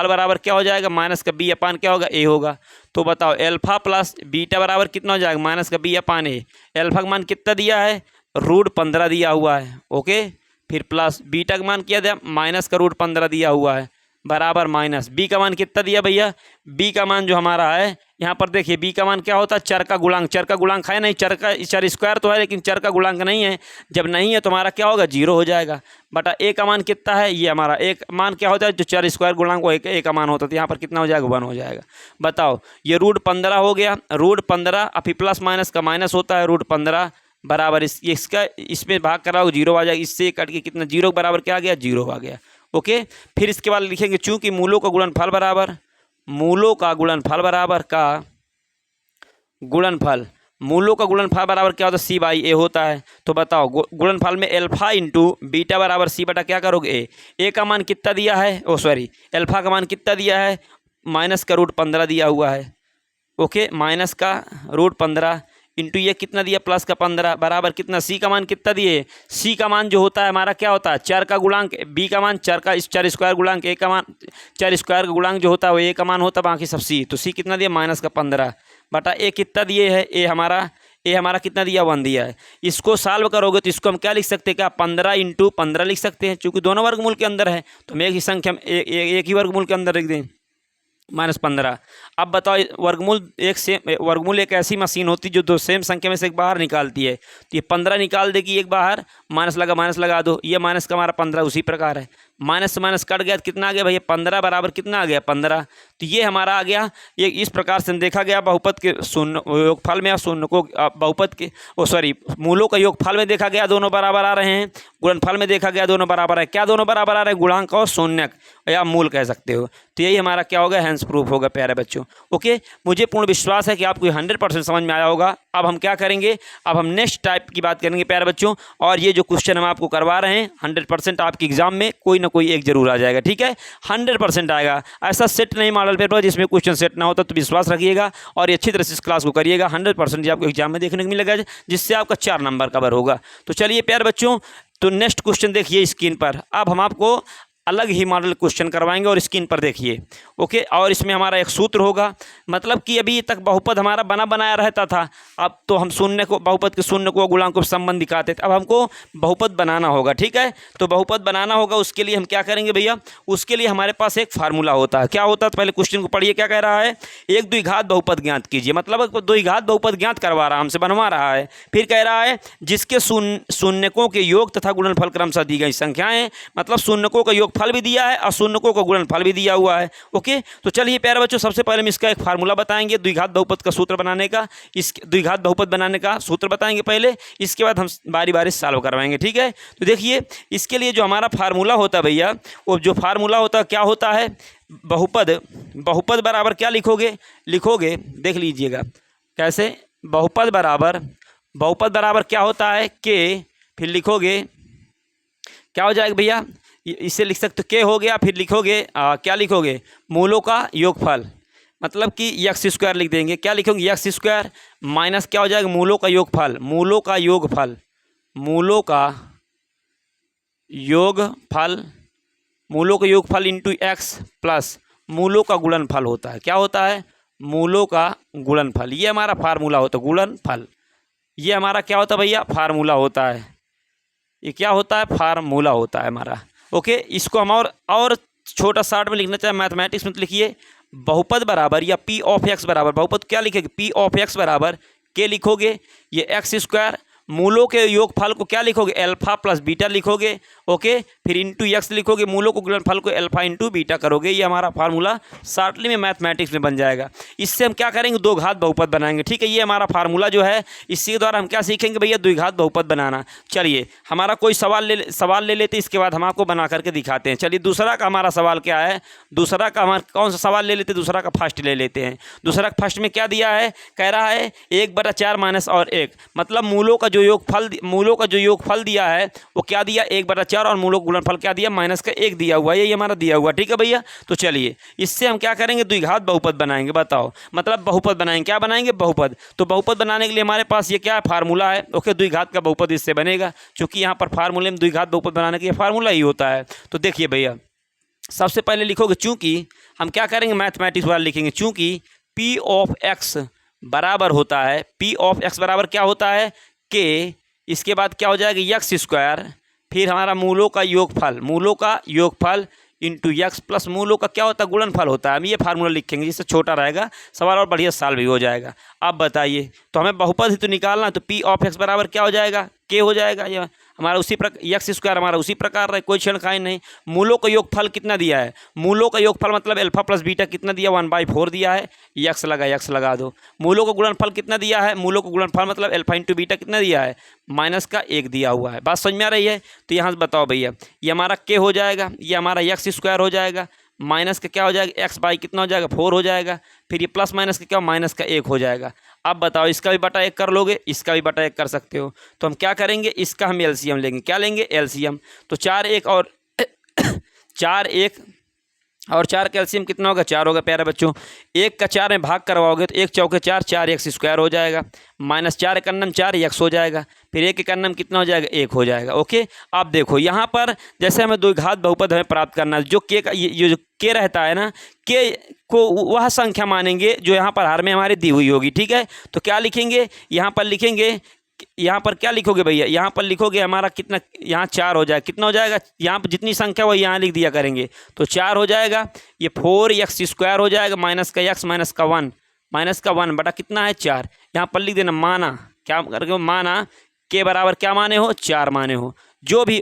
Speaker 1: बराबर क्या हो जाएगा, माइनस का बी अपान क्या होगा, ए होगा। तो बताओ एल्फा प्लस बीटा बराबर कितना हो जाएगा, माइनस का बी अपान ए। एल्फा का मान कितना दिया है, √15 दिया हुआ है, ओके। फिर प्लस बीटा का मान क्या दिया, माइनस का √15 दिया हुआ है, बराबर माइनस बी का मान कितना दिया भैया, बी का मान जो हमारा है यहाँ पर देखिए, बी का मान क्या होता है, चर का गुणांक है नहीं, चर स्क्वायर तो है लेकिन चर का गुणांक नहीं है, जब नहीं है तो हमारा क्या होगा 0 हो जाएगा, बटा ए का मान कितना है, ये हमारा एक मान क्या होता है जो चर स्क्वायर गुणांक को ए का मान होता है, तो यहाँ पर कितना हो जाएगा 1 हो जाएगा। बताओ ये √15 हो गया, √15 अभी प्लस माइनस का माइनस होता है, √15 बराबर इसका इसमें भाग कराओ 0 आ जाएगा, इससे कट के कितना 0 के बराबर क्या आ गया, 0 आ गया, ओके। फिर इसके बाद लिखेंगे चूंकि मूलों का गुणनफल बराबर, मूलों का गुणनफल बराबर का गुणनफल, मूलों का गुणनफल बराबर क्या होता है, सी बाई ए होता है। तो बताओ गुणनफल में एल्फा इंटू बीटा बराबर सी बटा क्या करोगे, ए का मान कितना दिया है, ओ सॉरी एल्फा का मान कितना दिया है, माइनस का रूट 15 दिया हुआ है। ओके, माइनस का रूट 15 इंटू ये कितना दिया प्लस का 15 बराबर कितना, सी का मान कितना दिए, सी का मान जो होता है हमारा क्या होता है, चर का गुणांक, बी का मान चर का चर स्क्वायर गुणांक, ए का मान चर स्क्वायर का गुणांक जो होता है वो ए का मान होता है, बाकी सब सी। तो सी कितना दिया माइनस का 15 बटा ए कितना दिए है, ए हमारा कितना दिया 1 दिया है। इसको सॉल्व करोगे तो इसको हम क्या लिख सकते हैं, क्या 15 इंटू 15 लिख सकते हैं, चूँकि दोनों वर्गमूल के अंदर है तो हम एक ही संख्या हम एक ही वर्गमूल के अंदर लिख दें -15। अब बताओ वर्गमूल एक ऐसी मशीन होती है जो दो सेम संख्या में से एक बाहर निकालती है। तो ये 15 निकाल देगी एक बाहर, माइनस लगा दो, ये माइनस का हमारा 15 उसी प्रकार है, माइनस से माइनस कट गया तो कितना आ गया भैया 15 बराबर कितना आ गया 15। तो ये हमारा आ गया, ये इस प्रकार से देखा गया बहुपद के शून्य योगफल में या शून्य को बहुपद के मूलों का योगफल में देखा गया दोनों बराबर आ रहे हैं, गुणनफल में देखा गया दोनों बराबर है। क्या दोनों बराबर आ रहे हैं, गुणांक और शून्यक या मूल कह सकते हो। तो यही हमारा क्या होगा, हैंस प्रूफ होगा प्यारे बच्चों। ओके, मुझे पूर्ण विश्वास है कि आपको 100% समझ में आया होगा। अब हम क्या करेंगे, अब हम नेक्स्ट टाइप की बात करेंगे प्यारे बच्चों, और ये जो क्वेश्चन हम आपको करवा रहे हैं 100% आपके एग्जाम में कोई ना कोई एक जरूर आ जाएगा, ठीक है 100% आएगा। ऐसा सेट नहीं मॉडल पेपर जिसमें क्वेश्चन सेट ना होता, तो विश्वास रखिएगा और ये अच्छी तरह से इस क्लास को करिएगा, 100% आपको एग्जाम में देखने को मिलेगा, जिससे आपका 4 नंबर कवर होगा। तो चलिए प्यारे बच्चों, तो नेक्स्ट क्वेश्चन देखिए स्क्रीन पर। अब हम आपको अलग ही मॉडल क्वेश्चन करवाएंगे और स्क्रीन पर देखिए। ओके, और इसमें हमारा एक सूत्र होगा, मतलब कि अभी तक बहुपद हमारा बनाया रहता था, अब तो हम शून्य को बहुपद के शून्य को गुणांक को संबंध दिखाते थे, अब हमको बहुपद बनाना होगा, ठीक है। तो बहुपद बनाना होगा, उसके लिए हम क्या करेंगे भैया, उसके लिए हमारे पास एक फार्मूला होता है। क्या होता है, तो पहले क्वेश्चन को पढ़िए, क्या कह रहा है, एक द्विघात बहुपद ज्ञात कीजिए, मतलब द्विघात बहुपद ज्ञात करवा रहा है, हमसे बनवा रहा है। फिर कह रहा है जिसके शून्यकों के योग तथा गुणनफल क्रमशः दी गई संख्याएं, मतलब शून्यकों का योग फल भी दिया है और शून्यकों का गुणनफल भी दिया हुआ है। ओके, तो चलिए प्यारे बच्चों, सबसे पहले हम इसका एक फार्मूला बताएंगे द्विघात बहुपद का सूत्र बनाने का, इस द्विघात बहुपद बनाने का सूत्र बताएंगे पहले, इसके बाद हम बारी बारी सॉल्व करवाएंगे, ठीक है। तो देखिए इसके लिए जो हमारा फार्मूला होता है भैया, वो जो फार्मूला होता है क्या होता है, बहुपद बराबर क्या लिखोगे देख लीजिएगा कैसे, बहुपद बराबर क्या होता है के, फिर लिखोगे क्या हो जाएगा भैया, इसे लिख सकते के हो गया, फिर लिखोगे क्या लिखोगे, मूलों का योगफल, मतलब कि एक्स स्क्वायर लिख देंगे, क्या लिखोगे एक्स स्क्वायर माइनस क्या हो जाएगा मूलों का योगफल, मूलों का योगफल इंटू एक्स प्लस मूलों का गुणनफल होता है। क्या होता है, मूलों का गुणनफल, ये हमारा फार्मूला होता है, गुणनफल ये हमारा क्या होता है भैया, फार्मूला होता है, ये क्या होता है, फार्मूला होता है हमारा। ओके, इसको हम और छोटा शार्ट में लिखना चाहे मैथमेटिक्स में, तो लिखिए बहुपद बराबर या पी ऑफ एक्स बराबर, बहुपद क्या लिखेंगे, पी ऑफ एक्स बराबर के लिखोगे, ये एक्स स्क्वायर मूलों के योगफल को क्या लिखोगे, अल्फा प्लस बीटा लिखोगे। ओके, फिर इंटू एक्स लिखोगे, मूलों को गुणनफल को अल्फा इंटू बीटा करोगे, ये हमारा फार्मूला शॉर्टली में मैथमेटिक्स में बन जाएगा। इससे हम क्या करेंगे, दो घात बहुपद बनाएंगे, ठीक है। ये हमारा फार्मूला जो है, इसके द्वारा हम क्या सीखेंगे भैया, द्विघात बहुपद बनाना। चलिए हमारा कोई सवाल ले लेते, इसके बाद हम आपको बना करके दिखाते हैं। चलिए दूसरा का हमारा सवाल क्या है, दूसरा का हमारा कौन सा सवाल ले लेते, दूसरा का फर्स्ट ले लेते हैं। दूसरा का फर्स्ट में क्या दिया है, कह रहा है 1/4 माइनस और 1, मतलब मूलों का जो योगफल दिया है वो क्या दिया 1/4 और मूलों का गुणनफल क्या दिया माइनस का 1 दिया हुआ है, ये हमारा दिया हुआ, ठीक है भैया। तो चलिए इससे हम क्या करेंगे, द्विघात बहुपद बनाएंगे। बताओ, मतलब बहुपद बनाएंगे, क्या बनाएंगे, बहुपद। तो बहुपद बनाने के लिए हमारे पास ये क्या है, फार्मूला है। ओके, द्विघात का बहुपद इससे बनेगा, क्योंकि यहाँ पर फार्मूले में द्विघात बहुपद बनाने के लिए फार्मूला ही होता है। तो देखिए भैया, सबसे पहले लिखोगे, चूंकि हम क्या करेंगे, मैथमेटिक्स वाला लिखेंगे, चूंकि पी ऑफ एक्स बराबर होता है, पी ऑफ एक्स बराबर क्या होता है, के, इसके बाद क्या हो जाएगा एक्स स्क्वायर, फिर हमारा मूलों का योगफल इंटू एक्स प्लस मूलों का क्या होता है, गुणनफल होता है। हम ये फार्मूला लिखेंगे, जिससे छोटा रहेगा सवाल और बढ़िया सॉल्व भी हो जाएगा। अब बताइए, तो हमें बहुपद ही तो निकालना है, तो पी ऑफ एक्स बराबर क्या हो जाएगा, के हो जाएगा, ये हमारा उसी प्रकार एक्स स्क्वायर हमारा उसी प्रकार रहे, कोई छेड़खानी नहीं। मूलों का योगफल कितना दिया है, मूलों का योगफल मतलब अल्फा प्लस बीटा कितना दिया, 1/4 दिया है, एक्स लगा दो। मूलों का गुणनफल कितना दिया है, मूलों का गुणनफल मतलब अल्फा इंटू बीटा कितना दिया है, माइनस का 1 दिया हुआ है। बात समझ में आ रही है। तो यहाँ से बताओ भैया, ये हमारा के हो जाएगा, ये हमारा एक्स स्क्वायर हो जाएगा, माइनस का क्या हो जाएगा, एक्स बाई कितना हो जाएगा 4 हो जाएगा। फिर ये प्लस माइनस का क्या, माइनस का 1 हो जाएगा। अब बताओ इसका भी बटा 1 कर लोगे, इसका भी बटा 1 कर सकते हो। तो हम क्या करेंगे, इसका हम एलसीएम लेंगे। क्या लेंगे, एलसीएम। तो 4 1 और 4 1 और 4 का एलसीएम कितना होगा, 4 होगा प्यारे बच्चों। 1 का 4 में भाग करवाओगे तो 1 चौके 4, 4 एक्स स्क्वायर हो जाएगा, माइनस 4 एक अन्नम 4 एक्स हो जाएगा। फिर 1 एक अन्नम कितना हो जाएगा, 1 हो जाएगा। ओके, अब देखो यहाँ पर जैसे हमें द्विघात बहुपद हमें प्राप्त करना है, जो के का ये जो के रहता है ना, के को वह संख्या मानेंगे जो यहाँ पर हर में हमारी दी हुई होगी। ठीक है, तो क्या लिखेंगे, यहाँ पर लिखेंगे, यहाँ पर क्या लिखोगे भैया, यहाँ पर लिखोगे हमारा कितना, यहाँ 4 हो जाएगा, कितना हो जाएगा, यहाँ पर जितनी संख्या वो यहाँ लिख दिया करेंगे तो 4 हो जाएगा। ये 4 एक्स स्क्वायर हो जाएगा, माइनस का एक्स माइनस का 1 बटा कितना है 4। यहाँ पर लिख देना माना, क्या करके माना के बराबर क्या माने हो, 4 माने हो। जो भी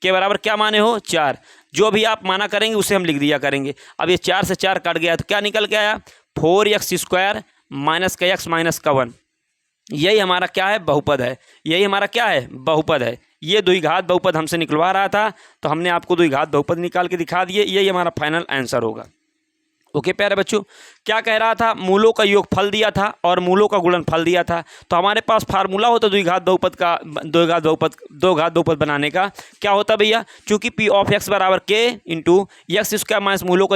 Speaker 1: के बराबर क्या माने हो, 4, जो भी आप माना करेंगे उसे हम लिख दिया करेंगे। अब ये 4 से 4 कट गया तो क्या निकल के आया, 4 एक्स स्क्वायर माइनस का एक्स माइनस का 1। यही हमारा क्या है, बहुपद है। यही हमारा क्या है, बहुपद है। ये द्विघात बहुपद हमसे निकलवा रहा था तो हमने आपको द्विघात बहुपद निकाल के दिखा दिए। यही हमारा फाइनल आंसर होगा। ओके प्यारे बच्चों, क्या कह रहा था, मूलों का योगफल दिया था और मूलों का गुणनफल दिया था। तो हमारे पास फार्मूला होता द्विघात बहुपद का, दो घात बहुपद बनाने का। क्या होता भैया, चूंकि पी ऑफ एक्स बराबर के इंटू एक्स स्क्वायर माइनस मूलों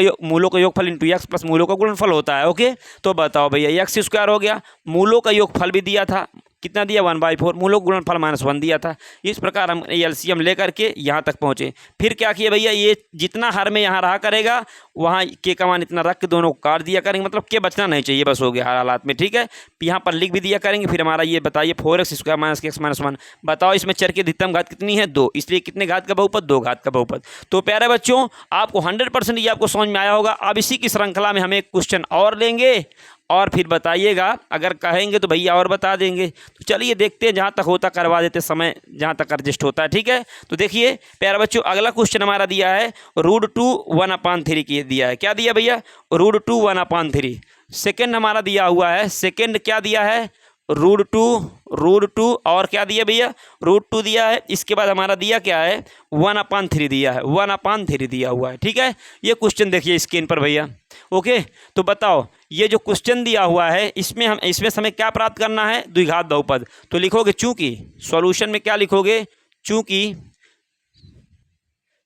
Speaker 1: का योगफल इंटू एक्स प्लस मूलों का गुणनफल होता है। ओके, तो बताओ भैया, एक्स स्क्वायर हो गया, मूलों का योगफल भी दिया था, कितना दिया 1/4, मूलों का गुणनफल -1 दिया था। इस प्रकार हम एलसीएम लेकर के यहाँ तक पहुँचे। फिर क्या किया भैया, ये जितना हर में यहाँ रहा करेगा वहाँ के का मान इतना रख के दोनों को काट दिया करेंगे, मतलब के बचना नहीं चाहिए, बस हो गया हर हालात में। ठीक है, यहाँ पर लिख भी दिया करेंगे। फिर हमारा ये बताइए 4x square minus x minus 1, बताओ इसमें चर की अधिकतम घात कितनी है, 2, इसलिए कितने घात का बहुपद, 2 घात का बहुपद। तो प्यारे बच्चों, आपको 100% ये आपको समझ में आया होगा। अब इसी की श्रृंखला में हम एक क्वेश्चन और लेंगे और फिर बताइएगा, अगर कहेंगे तो भैया और बता देंगे। तो चलिए देखते हैं, जहाँ तक होता करवा देते, समय जहाँ तक एडजस्ट होता है। ठीक है, तो देखिए प्यारे बच्चों, अगला क्वेश्चन हमारा दिया है √2 1/3 की दिया है। क्या दिया भैया, √2 1/3। सेकेंड हमारा दिया हुआ है, सेकेंड क्या दिया है, √2 और क्या दिया भैया, √2 दिया है। इसके बाद हमारा दिया क्या है, 1/3 दिया है, 1/3 दिया हुआ है। ठीक है, ये क्वेश्चन देखिए स्क्रीन पर भैया। ओके, तो बताओ ये जो क्वेश्चन दिया हुआ है इसमें हमें क्या प्राप्त करना है, द्विघात बहुपद। तो लिखोगे, चूंकि सॉल्यूशन में क्या लिखोगे, चूंकि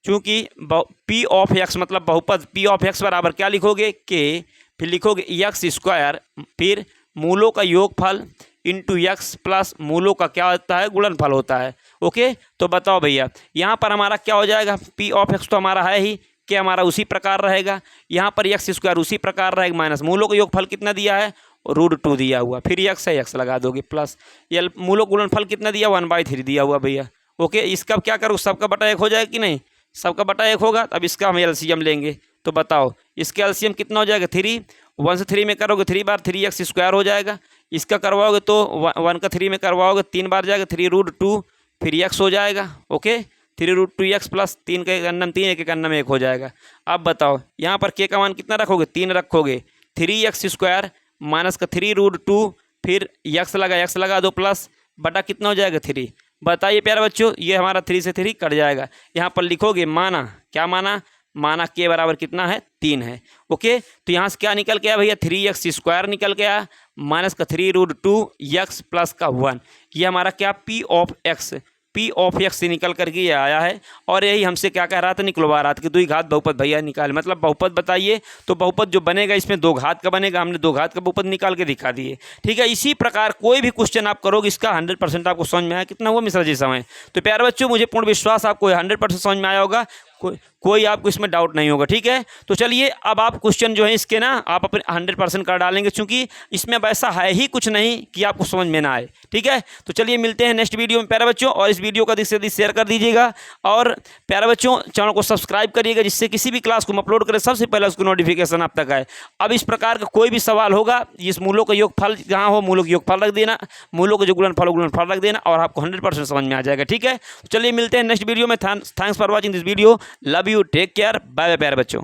Speaker 1: पी ऑफ एक्स मतलब बहुपद पी ऑफ एक्स बराबर क्या लिखोगे, के, फिर लिखोगे एक्स स्क्वायर, फिर मूलों का योगफल इंटू एक्स प्लस मूलों का क्या होता है, गुणनफल होता है। ओके, तो बताओ भैया, यहाँ पर हमारा क्या हो जाएगा, पी ऑफ एक्स तो हमारा है ही, कि हमारा उसी प्रकार रहेगा, यहाँ पर एक्स स्क्वायर उसी प्रकार रहेगा, माइनस मूलों का योगफल कितना दिया है, √2 दिया हुआ, फिर एक्स है एक्स लगा दोगे, प्लस ये मूलों का गुणनफल कितना दिया, 1/3 दिया हुआ भैया। ओके, इसका क्या करो, सबका बटा 1 हो जाएगा कि नहीं, सबका बटा 1 होगा। अब इसका हम एलसीएम लेंगे। तो बताओ इसका एलसीएम कितना हो जाएगा, 3, 1 से 3 में करोगे 3 बार 3x स्क्वायर हो जाएगा। इसका करवाओगे तो 1 का 3 में करवाओगे 3 बार जाएगा, 3√2, फिर x हो जाएगा। ओके, 3√2x प्लस 3 का 1 अन्नम 3, 1 अन्नम 1 हो जाएगा। अब बताओ यहाँ पर k का मान कितना रखोगे, 3 रखोगे, 3x स्क्वायर माइनस का 3√2, फिर x लगा दो, प्लस बटा कितना हो जाएगा 3। बताइए प्यारे बच्चों, ये हमारा 3 से 3 कट जाएगा। यहाँ पर लिखोगे माना, क्या माना के बराबर कितना है, 3 है। ओके, तो यहाँ से क्या निकल के आया भैया, 3x स्क्वायर निकल के आया, माइनस का 3√2x प्लस का 1। ये हमारा क्या, पी ऑफ एक्स से निकल करके ये आया है। और यही हमसे क्या कह रहा था, निकलवा रहा था कि द्विघात बहुपद भैया निकाल, मतलब बहुपद बताइए। तो बहुपद जो बनेगा इसमें 2 घात का बनेगा, हमने 2 घात का बहुपद निकाल के दिखा दिए। ठीक है, इसी प्रकार कोई भी क्वेश्चन आप करोगे इसका 100% आपको समझ में आया। कितना हुआ मिश्रा जी समय। तो प्यारे बच्चों, मुझे पूर्ण विश्वास आपको 100% समझ में आया होगा, कोई आपको इसमें डाउट नहीं होगा। ठीक है, तो चलिए अब आप क्वेश्चन जो है इसके ना आप अपने 100% कर डालेंगे, क्योंकि इसमें वैसा है ही कुछ नहीं कि आपको समझ में ना आए। ठीक है, तो चलिए मिलते हैं नेक्स्ट वीडियो में प्यारे बच्चों, और इस वीडियो को अधिक से अधिक शेयर कर दीजिएगा। और प्यारे बच्चों, चैनल को सब्सक्राइब करिएगा, जिससे किसी भी क्लास को हम अपलोड करें सबसे पहले उसको नोटिफिकेशन आप तक आए। अब इस प्रकार का कोई भी सवाल होगा, इस मूलों का योगफल जहाँ हो मूलों का योगफल रख देना, मूलों का जो गुणनफल रख देना, और आपको 100% समझ में आ जाएगा। ठीक है, चलिए मिलते हैं नेक्स्ट वीडियो में। Thanks for watching this video, love you, take care, bye bye प्यारे बच्चों।